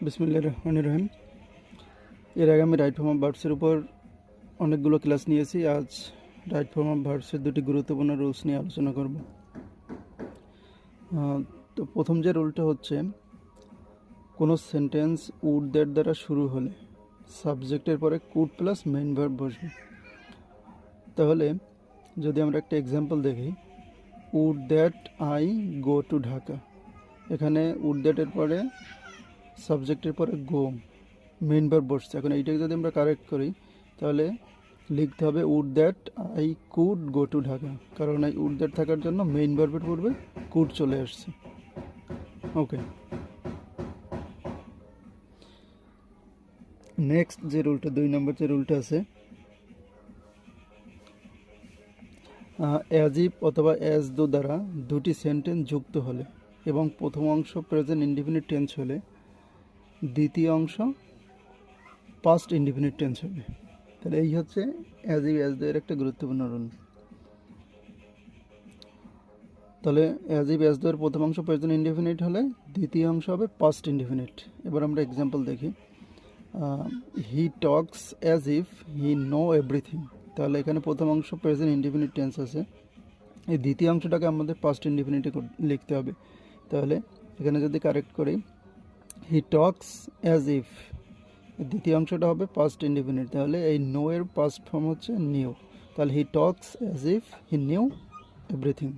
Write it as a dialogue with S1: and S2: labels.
S1: বিসমিল্লাহির রহমানির রহিম। এর আগে আমি রাইট ফর্ম অফ ভার্বসের উপর অনেকগুলো ক্লাস নিয়েছি। আজ রাইট ফর্ম অফ ভার্বসের দুটি গুরুত্বপূর্ণ রুলস নিয়ে আলোচনা করব। তো প্রথম যে রুলটা হচ্ছে, কোনো সেন্টেন্স উড দ্যাট দ্বারা শুরু হলে সাবজেক্টের পরে কুড প্লাস মেইন ভার্ব বসবে। তাহলে যদি আমরা একটা এক্সাম্পল দেখি, would that I go to Dhaka, এখানে উড দ্যাটের পরে সাবজেক্টের পরে গো মেইন ভার্ব বসছে। এখন এইটাকে যদি আমরা কারেক্ট করি তাহলে লিখতে হবে would that I could go to Dhaka, কারণ এই উড দ্যাট থাকার জন্য মেইন ভার্বের পূর্বে কুড চলে আসছে। ওকে, নেক্সট যে রুলটা, 2 নম্বর যে রুলটা আছে, অ্যাজ ইফ অথবা অ্যাজ দো দ্বারা দুটি সেন্টেন্স যুক্ত হলে এবং প্রথম অংশ প্রেজেন্ট ইনডিফিনিট টেন্স হলে দ্বিতীয় অংশ পাস্ট ইনডিফিনিট টেন্স হবে। তাহলে এই হচ্ছে অ্যাজ ইফ অ্যাজ দো এর একটা গুরুত্বপূর্ণ রুল। তাহলে অ্যাজ ইফ অ্যাজ দো এর প্রথম অংশ প্রেজেন্ট ইনডিফিনিট হলে দ্বিতীয় অংশ হবে পাস্ট ইনডিফিনিট। এবার আমরা এক্সাম্পল দেখি, হি talks as if he know everything. তাহলে এখানে প্রথম অংশ প্রেজেন্ট ইনডিফিনিট টেন্স আছে, এই দ্বিতীয় অংশটাকে আমাদের পাস্ট ইনডিফিনিটে লিখতে হবে। তাহলে এখানে যদি কারেক্ট করি, হি টকস অ্যাজ ইফ, দ্বিতীয় অংশটা হবে পাস্ট ইনডিফিনিট। তাহলে এই নো এর পাস্ট ফর্ম হচ্ছে নিউ। তাহলে হি talks as if he knew everything.